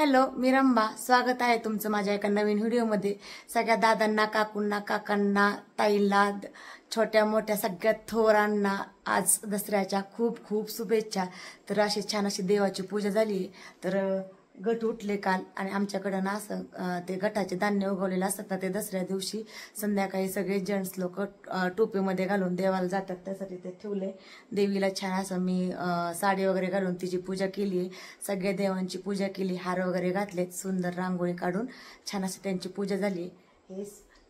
Hello, मी रंबा. स्वागत आहे तुमचं माझ्या एका नवीन व्हिडिओमध्ये. सगळ्या दादांना, काकूंना, काकांना, ताईला, छोट्या मोठ्या सगळ्या थोरांना आज दसऱ्याच्या खूप खूप शुभेच्छा. तर अशी छान अशी देवाची पूजा झाली. तर गट उठले काल आणि आमच्याकडं ना असं ते गटाचे धान्य उगवलेले असतात ना, ते दसऱ्या दिवशी संध्याकाळी सगळे जेंट्स लोक टोपीमध्ये घालून देवाला जातात. त्यासाठी ते ठेवले. देवीला छान असं मी साडी वगैरे घालून तिची पूजा केली. सगळ्या देवांची पूजा केली, हार वगैरे घातलेत, सुंदर रांगोळी काढून छान असं त्यांची पूजा झाली. हे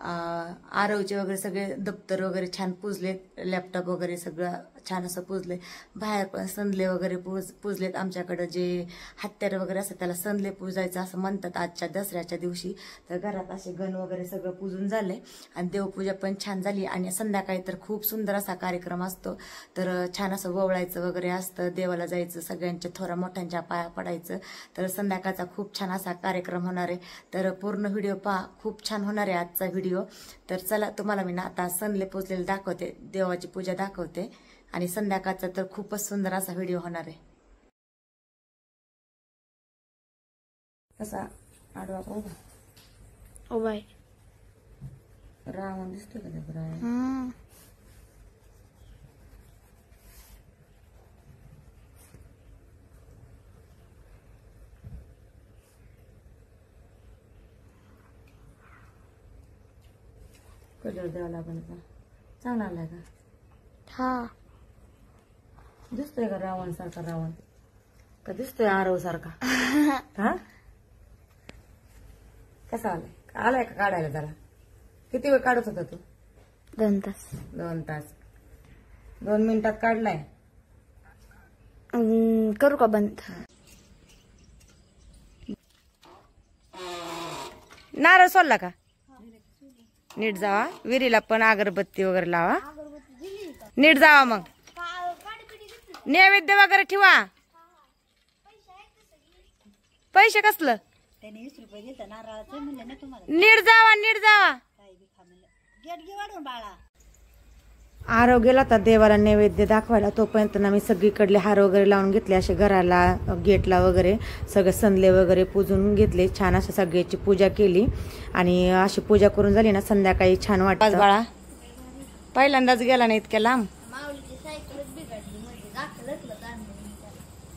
आरवचे वगैरे सगळे दप्तर वगैरे छान पुजलेत, लॅपटॉप वगैरे सगळं छान असं पुजले. बाहेर पण संदले वगैरे पुजलेत. आमच्याकडं जे हत्यार वगैरे असतात त्याला संदले पूजायचं असं म्हणतात आजच्या दसऱ्याच्या दिवशी. तर घरात असे गण वगैरे सगळं पूजून झाले आणि देवपूजा पण छान झाली. आणि संध्याकाळी तर खूप सुंदर असा कार्यक्रम असतो. तर छान असं ववळायचं वगैरे असतं, देवाला जायचं, सगळ्यांच्या थोरा मोठ्यांच्या पाया पडायचं. तर संध्याकाळचा खूप छान असा कार्यक्रम होणार आहे. तर पूर्ण व्हिडिओ पहा, खूप छान होणार आहे आजचा व्हिडिओ. तर चला, तुम्हाला मी ना आता संदले पोचलेले दाखवते, देवाची पूजा दाखवते. आणि संध्याकाळचा तर खूपच सुंदर असा व्हिडिओ होणार आहे. कसा आडवा उभा उभा रावण दिसतो का त्या? कलर द्यावा लागेल का? चांगला आलाय का? हा, दिसतोय का रावण सारखा? रावण का दिसतोय आरव सारखा? हा, कसा आलाय? आलाय का काढायला त्याला? किती वेळ काढत होता तू? 2 तास. 2 तास. 2 मिनिटात काढलाय. करू का बंद? नारळ सोडला का? नीट जावा. विहिरीला पण अगरबत्ती वगैरे लावा. नीट जावा. मग नैवेद्य वगैरे ठेवा. पैसे कसलं? नीट जावा, नीट जावा. आरव गेला तर देवाला नैवेद्य दाखवायला. तोपर्यंत ना मी सगळीकडले हार वगैरे लावून घेतले, असे घराला, गेटला वगैरे सगळे संदले वगैरे पूजून घेतले. छान अशा सगळ्याची पूजा केली. आणि अशी पूजा करून झाली ना, संध्याकाळी छान वाटत. बाळा पहिल्यांदाच गेला ना इतक्या लांब?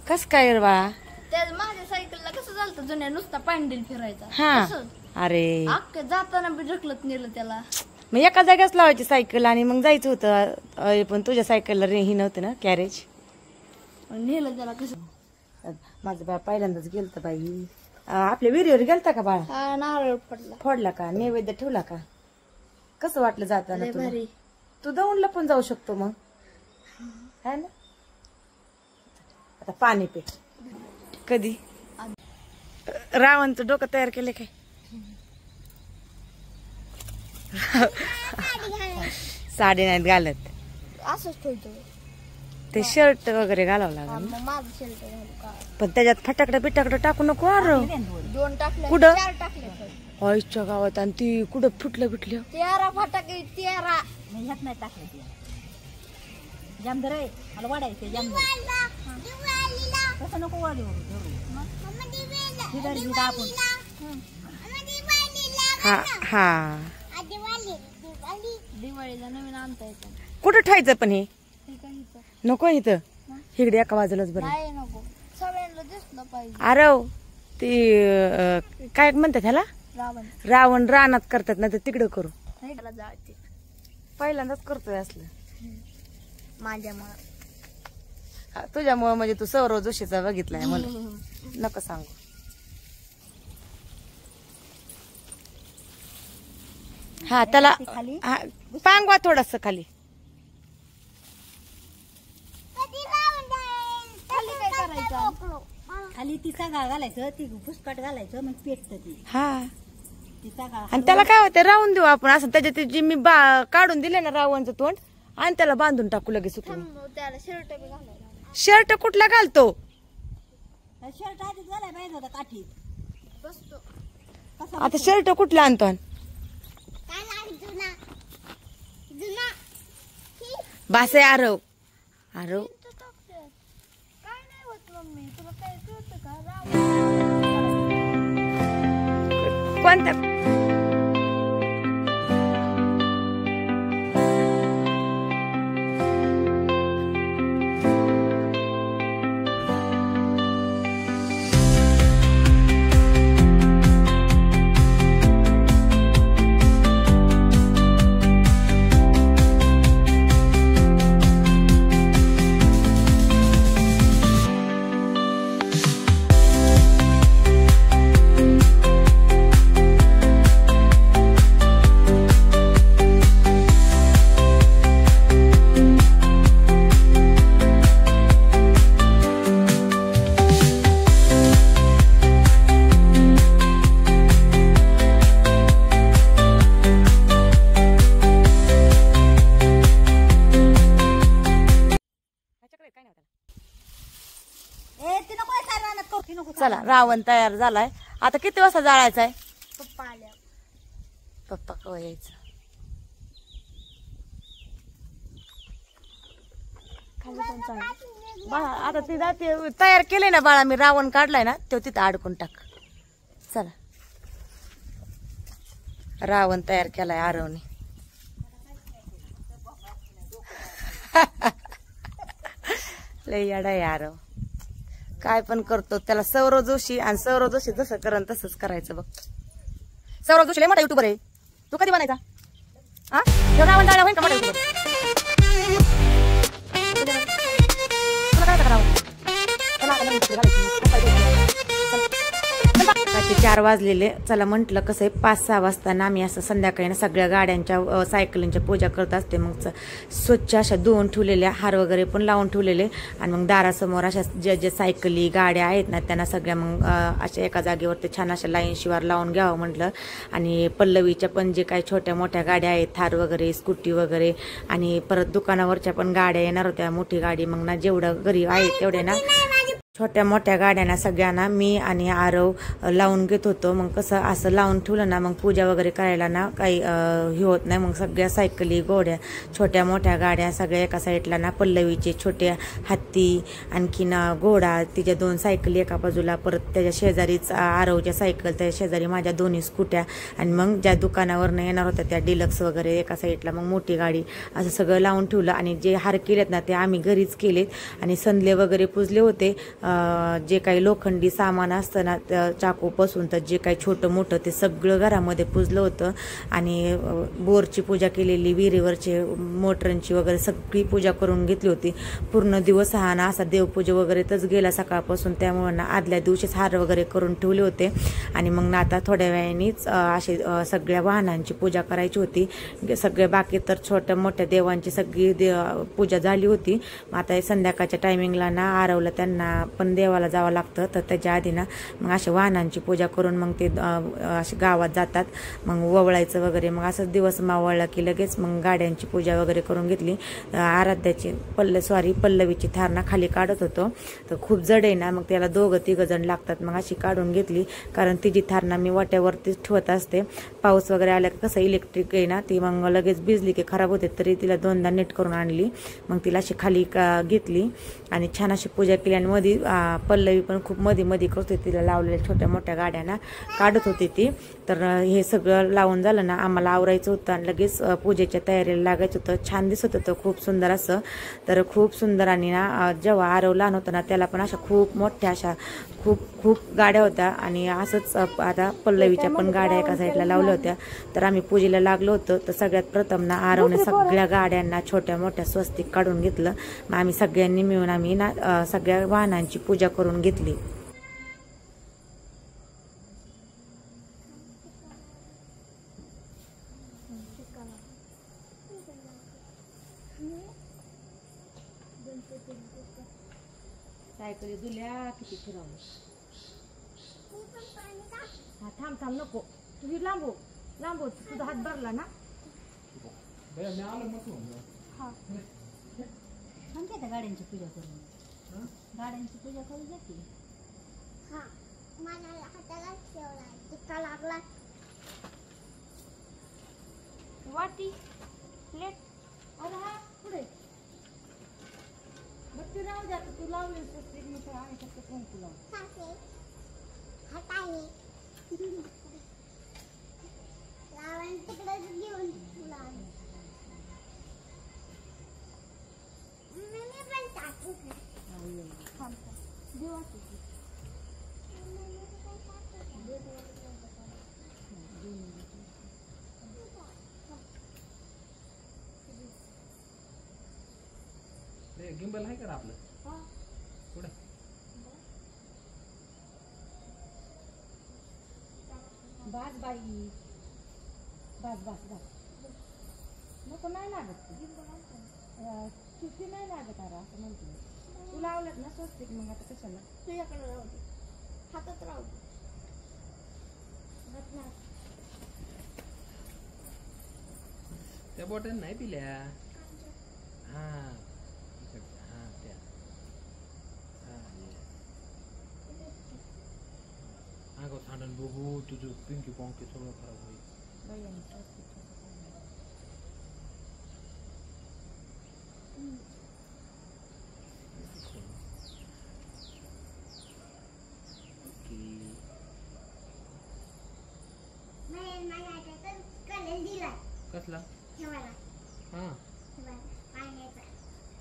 कस काय रे बाळा? माझ्या सायकलला कसं झालं जुन्या, नुसता पांडील फिरायचा. हा, अरे जाताना बी ढकलत नेलं त्याला. मग एका जागेच लावायची सायकल आणि मग जायचं होतं. पण तुझ्या सायकलला ही नव्हतं ना कॅरेज. नेलं त्याला कसं. माझं बाळ पहिल्यांदाच गेलत बाई. आपल्या विहिरीवर गेलता का बाळा? नारळ पडला. फोडला का? नैवेद्य ठेवला का? कसं वाटलं जाताना तुला? भारी. तू दौंडला पण जाऊ शकतो मग, है ना? आता पाणी पे. कधी रावणचं डोकं तयार केले काय? साडी नाहीत घालत, असंच ठेवतो. ते शर्ट वगैरे घालावं लागेल. माझं शर्ट घालू का? पण त्याच्यात फटाकडं बिटाकडं टाकू नको. 2 टाकले. कुठं? 4 टाकले. आईच्या गावात. आणि ती कुठं फुटलं बिटलं? 13 फटाके. 13 ह्यात नाही टाकले. जामदर आहे मला वाढायचे. जामदर तसं नको वाढू. हा हा, दिवाळीला नवीन आणता येतं. कुठं ठेवायचं पण हे? इथं नको इथं, इकडे एका बाजूलाच बरं. नाही, नको. सगळ्यांना दिसलं पाहिजे. आरव, ती काय म्हणतात ह्याला? रावण. रावण रानात करतात ना, तर तिकडं करू. त्याला जायचे. पहिल्यांदाच करतोय असलं. माझ्यामुळे. तुझ्यामुळे म्हणजे तू सौरव जोशीचा बघितलाय म्हणून नको सांगू. हा, त्याला पांगवा थोडस खाली. खाली ती सगळा घालायचं, ती फुसकाट घालायचं, मग पेटत ती. हा, ती सगळा. आणि त्याला काय होतं, राहून देऊ आपण असं. त्याच्यात जी मी काढून दिले ना रावणचं तोंड, आणि त्याला बांधून टाकू लगेच उठून. त्याला शर्ट बी घालायला. शर्ट कुठला घालतो? शर्ट आधीच घालायला पाहिजे होता काठीत. बसतो. आता शर्ट कुठला आणतो? बासे आरव. आरव काय नाही होत मम्मी, तुला काय कळतं का? कोणत्या चला रावण तयार झालाय. आता किती वाजता जाळायचा आहे? पप्पा आल्या. पप्पा कवा यायचं? बाळा आता ती जाते. तयार केले ना बाळा मी. रावण काढलाय ना तो तिथं अडकून टाक. चला रावण तयार केलाय आरवने. लय याडा आहे आरव. काय पण करतो त्याला. सौरव जोशी आणि सौरव जोशी जसं करण तसंच करायचं बघ. सौरव जोशी लय मोठा युट्यूबर आहे. तू कधी बनायचा? हा रावण जाळला होईल का मोठा युट्यूबर? तुला काय करावं? 4 वाजलेले. चला म्हटलं कसं आहे 5-6 वाजता ना आम्ही असं संध्याकाळी ना सगळ्या गाड्यांच्या सायकलींच्या पूजा करत असते. मग स्वच्छ अशा धुवून ठेवलेल्या, हार वगैरे पण लावून ठेवलेले आणि मग दारासमोर अशा ज्या सायकली गाड्या आहेत ना त्यांना सगळ्या मग अशा एका जागेवरती छान अशा लाईन शिवार लावून घ्यावं म्हटलं. आणि पल्लवीच्या पण जे काही छोट्या मोठ्या गाड्या आहेत, थार वगैरे, स्कूटी वगैरे, आणि परत दुकानावरच्या पण गाड्या येणार होत्या. मोठी गाडी मग ना जेवढं घरी आहे तेवढे ना छोट्या मोठ्या गाड्यांना सगळ्यांना मी आणि आरव लावून घेत होतो. मग कसं असं लावून ठेवलं ना मग पूजा वगैरे करायला ना काही हे होत नाही. मग सगळ्या सायकली, घोड्या, छोट्या मोठ्या गाड्या सगळ्या एका साईडला ना पल्लवीचे छोटे हत्ती, आणखीन घोडा, तिच्या 2 सायकली एका बाजूला, परत त्याच्या शेजारीच आरवच्या सायकल, त्याच्या शेजारी माझ्या 2 स्कूट्या, आणि मग ज्या दुकानावरनं येणार होत्या त्या डिलक्स वगैरे एका साईडला, मग मोठी गाडी, असं सगळं लावून ठेवलं. आणि जे हार केलेत ना ते आम्ही घरीच केलेत. आणि संदले वगैरे पुजले होते. जे काही लोखंडी सामान असतं ना चाकूपासून तर जे काही छोटं मोठं ते सगळं घरामध्ये पुजलं होतं. आणि बोरची पूजा केलेली, विहिरीवरची, मोटरांची वगैरे सगळी पूजा करून घेतली होती. पूर्ण दिवस हा ना असा देवपूजा वगैरेतच गेला सकाळपासून. त्यामुळे ना आदल्या दिवशीच हार वगैरे करून ठेवले होते. आणि मग ना आता थोड्या वेळानेच अशी सगळ्या वाहनांची पूजा करायची होती. सगळे बाकी तर छोट्या मोठ्या देवांची सगळी पूजा झाली होती. आता संध्याकाळच्या टायमिंगला ना आरवला त्यांना पण देवाला जावं लागतं. तर त्याच्या आधी ना मग अशा वाहनांची पूजा करून मग ते असे गावात जातात. मग ववळायचं वगैरे. मग असंच दिवस मावळला की लगेच मग गाड्यांची पूजा वगैरे करून घेतली. आराध्याची पल्लवीची थार खाली काढत होतो. तर खूप जड आहे ना मग त्याला 2-3 जण लागतात. मग अशी काढून घेतली. कारण तिची थार मी वाट्यावरतीच ठेवत असते. पाऊस वगैरे आला की कसं इलेक्ट्रिक आहे ना ती मग लगेच भिजली की खराब होते. तरी तिला 2दा नीट करून आणली. मग तिला अशी खाली घेतली आणि छान अशी पूजा केली. आणि मध्ये पल्लवी पण खूप मध्ये करते. तिला लावलेल्या छोट्या मोठ्या गाड्यांना काढत होती ती. तर हे सगळं लावून झालं ना आम्हाला आवरायचं होतं आणि लगेच पूजेच्या तयारीला लागायचं होतं. छान दिसत होतं खूप सुंदर असं. तर खूप सुंदर. आणि ना जेव्हा आरव लहान होतं ना त्याला पण अशा खूप मोठ्या अशा खूप गाड्या होत्या. आणि असंच आता पल्लवीच्या पण गाड्या एका साईडला लावल्या होत्या. तर आम्ही पूजेला लागलो होतो. तर सगळ्यात प्रथम ना आरवने सगळ्या गाड्यांना छोट्या मोठ्या स्वस्तिक काढून घेतलं. मग आम्ही सगळ्यांनी मिळून आम्ही ना सगळ्या वाहनांची पूजा करून घेतली. सायकली दुल्या किती फिरवलं. हा थांब नको तुझी लांबो तुझा हात भरला ना. म्हणते गाड्यांची पूजा करून. गाड्यांची पूजा करू जाते. लागला वाटी प्लेट. अरे हा पुढे मग ते राहू द्या. तू लावली आणि फक्त कुंकू लाव. गिंबल आहे का आपलं पुढे बास बाई बास बास बास नको नाही लागत चुकी नाही लागत अरे असं म्हणते तू लावलं ना स्वस्तिक मग आता कशाला तुझ्याकडे राहू दे हातात राहू दे त्या बॉटल नाही पिल्या हा हा त्या अगं थांडण बघू तुझं पिंकी पॉंकी सगळं खराब होईल कसला हा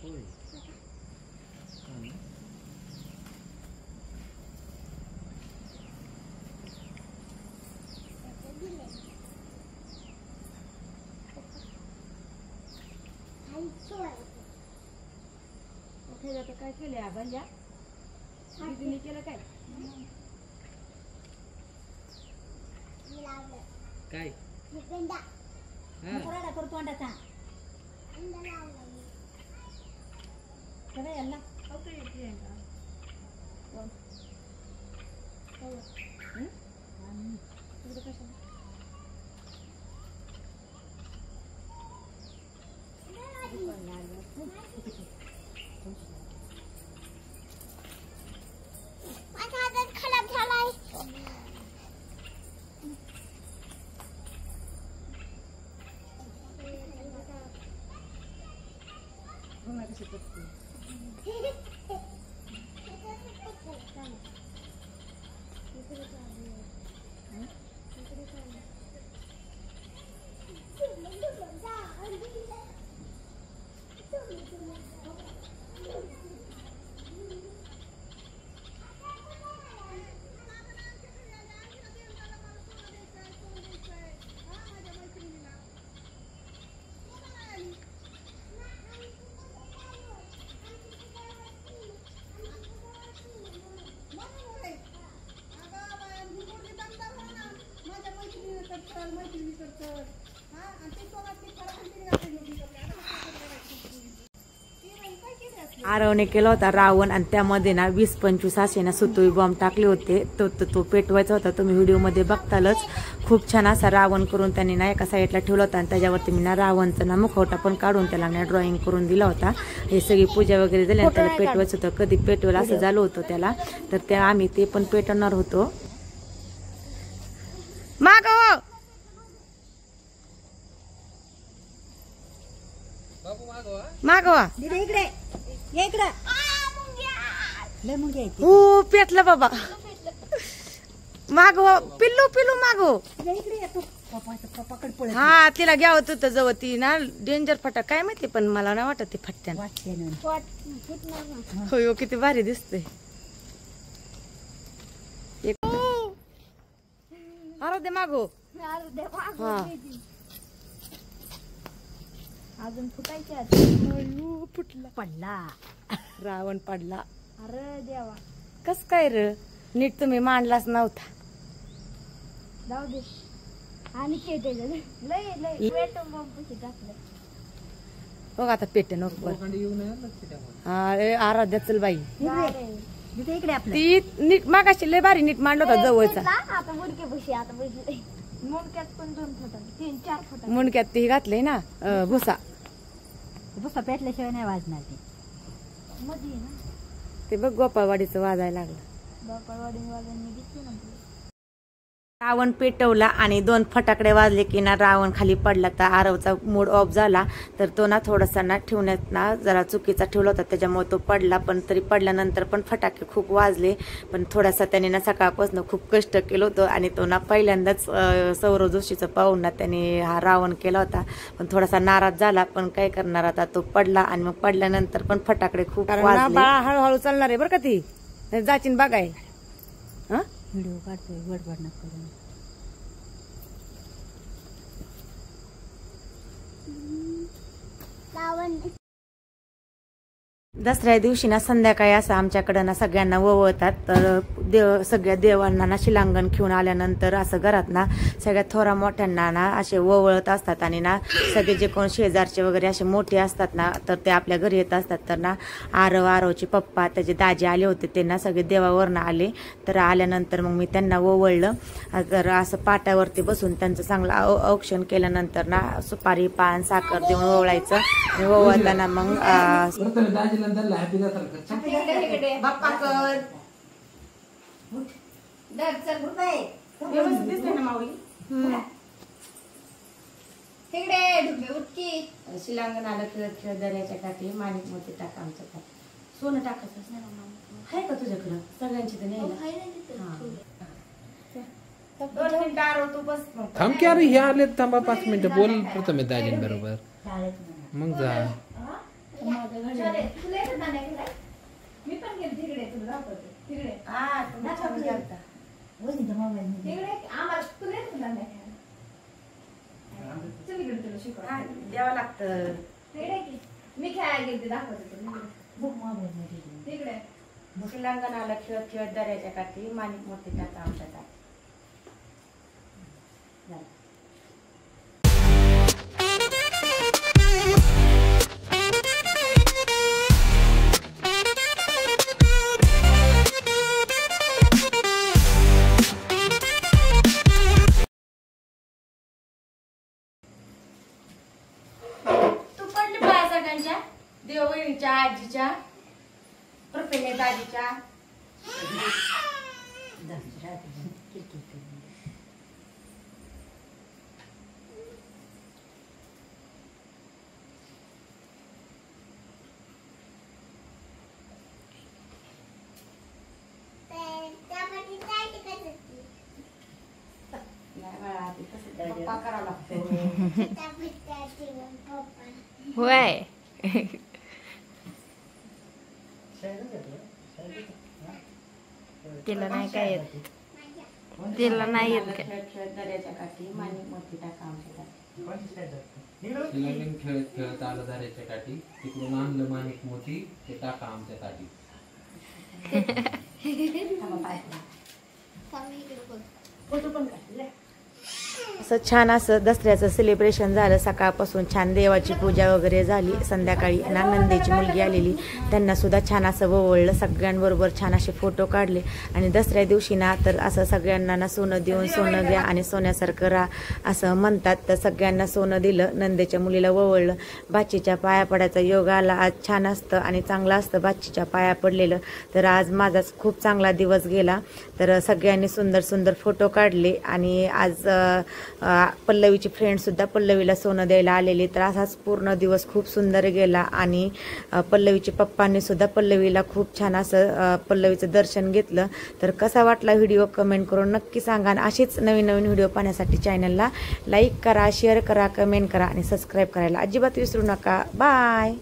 होय काय केले आबांच्या दीदीने केलं काय काय राडा करतो अंडाचा याला खराब झालाय कशी करते आरवने केला होता रावण आणि त्यामध्ये ना 20-25 असे ना सुतोई बॉम्ब टाकले होते. तो पेटवायचा होता. तुम्ही व्हिडिओमध्ये बघतालच. खूप छान असा रावण करून त्यांनी ना एका साईडला ठेवला होता आणि त्याच्यावरती मी ना रावणचा ना मुखवटा पण काढून त्याला ना ड्रॉइंग करून दिला होता. हे सगळी पूजा वगैरे झाली आणि त्याला पेटवायचं होतं. कधी पेटवेल असं झालं होतं त्याला. तर त्या आम्ही ते पण पेटवणार होतो. मागव मागवा इकडे ये इकडे लय मुंग्या आहेत. हो पेटलं बाबा. मागवा पिल्लू पिल्लू मागव. इकडे येतो पप्पाकडे पळत हा तिला घ्यावत होतं जवळ ती ना डेंजर फटाक काय माहिती पण मला नाही वाटत ते फटत्यान. वाटते ना होय किती भारी दिसते. अरे दे मागो. हा अजून फुटायचे फुटला पडला रावण पडला. अरे देवा कस काय र नीट तुम्ही मांडलाच नव्हता. जाऊ दे आणि लय लय पेटून बॉम्ब टाकलं. बघ आता पेटे नको. अरे आराध्या चल बाई. इकडे आपलं ती नीट मागाशी लय भारी नीट मांडला होता जवळचा. आता मुडके बशी आता बसले मुडक्यात पण 2 फुटा 3-4 फुटा मुंडक्यात ती घातले ना भुसा. भुसा पेटल्याशिवाय नाही वाजणार ते. मध्ये ना ते बघ गोपाळवाडीचं वाजायला लागलं. बापावाडी वाजांनी घेतली ना रावण पेटवला आणि 2 फटाकडे वाजले की ना रावण खाली पडला. तर आरवचा मूड ऑफ झाला. तर तो ना थोडासा ना ठेवण्यात ना जरा चुकीचा ठेवला होता, त्याच्यामुळे तो पडला. पण तरी पडल्यानंतर पण फटाके खूप वाजले. पण थोडासा त्याने ना सकाळपासून खूप कष्ट केलं होतं आणि तो ना पहिल्यांदाच सौरव जोशीचं पाहून ना त्याने हा रावण केला होता. पण थोडासा नाराज झाला. पण काय करणार आता, तो पडला आणि मग पडल्यानंतर पण फटाकडे खूप वाजले. हळूहळू चालणार आहे बरं का ती, जाचीन बघाय. व्हिडिओ काढतोय, गडबड न करून. दसऱ्या दिवशी ना संध्याकाळी असं आमच्याकडं ना सगळ्यांना ववळतात. तर सगळ्या देवांना ना शिलांगण घेऊन आल्यानंतर असं घरात ना सगळ्या थोरा मोठ्यांना ना असे ववळत असतात. आणि ना सगळे जे कोण शेजारचे वगैरे असे मोठे असतात ना, तर ते आपल्या घरी येत असतात. तर ना आरवचे पप्पा, त्याचे दाजी आले होते, ते ना सगळे देवावरनं आले. तर आल्यानंतर मग मी त्यांना ववळलं. तर असं पाटावरती बसून त्यांचं चांगलं औक्षण केल्यानंतर ना सुपारी, पान, साखर देऊन ववळायचं. आणि ववळताना मग बाप्पा कर व्यवस्थित दिसते ना माऊली. तिकडे ढुबे उठकी. शिलांगण आलं खेळ दर्याच्या काठी माणिक मोती टाका आमच्या काठी. सोनं टाकायचं आहे का तुझ्याकडं? सगळ्यांची तर नाही. 2 मिनिटं आरो तू बस. थांब की अरे हे आले, थांबा 5 मिनिटं बोल प्रथम दाजींबरोबर मग जा. मी पण गेले तिकडे, तुला दाखवते तिकडे. तिकडे आम्हाला तुला येत होता नाही. चल इकडे तुला शिकवा. द्यावं लागतं. तिकडे की मी खेळायला गेले, दाखवते तुला तिकडे. शिलांगण आलं खेळ दर्याच्या काठी माणिक मोती टाका आमच्या काठी. तू पडली पाया सगळ्यांच्या, देवबहिणीच्या, आजीच्या, प्रत्येक दाजीच्या. पप्पा करावं लागतो. होय. तिला नाही काय येत, तिला नाही येत काय. दर्याच्या काठी माणिक मोती टाका आमच्या काठी. शिलांगण खेळत खेळत आलं दर्याच्या काठी, तिकडून आणलं माणिक मोती, ते टाका आमच्या काठी. फोटो पण काढले. असं छान असं दसऱ्याचं सेलिब्रेशन झालं. सकाळपासून छान देवाची पूजा वगैरे झाली. संध्याकाळी नंदेची मुलगी आलेली, त्यांना सुद्धा छान असं ववळलं. सगळ्यांबरोबर छान असे फोटो काढले. आणि दसऱ्या दिवशी ना तर असं सगळ्यांना ना सोनं देऊन सोनं घ्या आणि सोन्यासारखं राहा असं म्हणतात. तर सगळ्यांना सोनं दिलं. नंदेच्या मुलीला ववळलं. बाचीच्या पाया पडायचा योग आला. आज छान असतं आणि चांगलं असतं बाचीच्या पाया पडलेलं. तर आज माझा खूप चांगला दिवस गेला. तर सगळ्यांनी सुंदर सुंदर फोटो काढले. आणि आज पल्लवीची फ्रेंड सुद्धा पल्लवीला सोनं द्यायला आलेली. तर असाच पूर्ण दिवस खूप सुंदर गेला. आणि पल्लवीच्या पप्पांनी सुद्धा पल्लवीला खूप छान असं पल्लवीचं दर्शन घेतलं. तर कसा वाटला व्हिडिओ कमेंट करून नक्की सांगा. आणि अशीच नवीन नवीन व्हिडिओ पाहण्यासाठी चॅनलला लाईक करा, शेअर करा, कमेंट करा आणि सबस्क्राईब करायला अजिबात विसरू नका. बाय.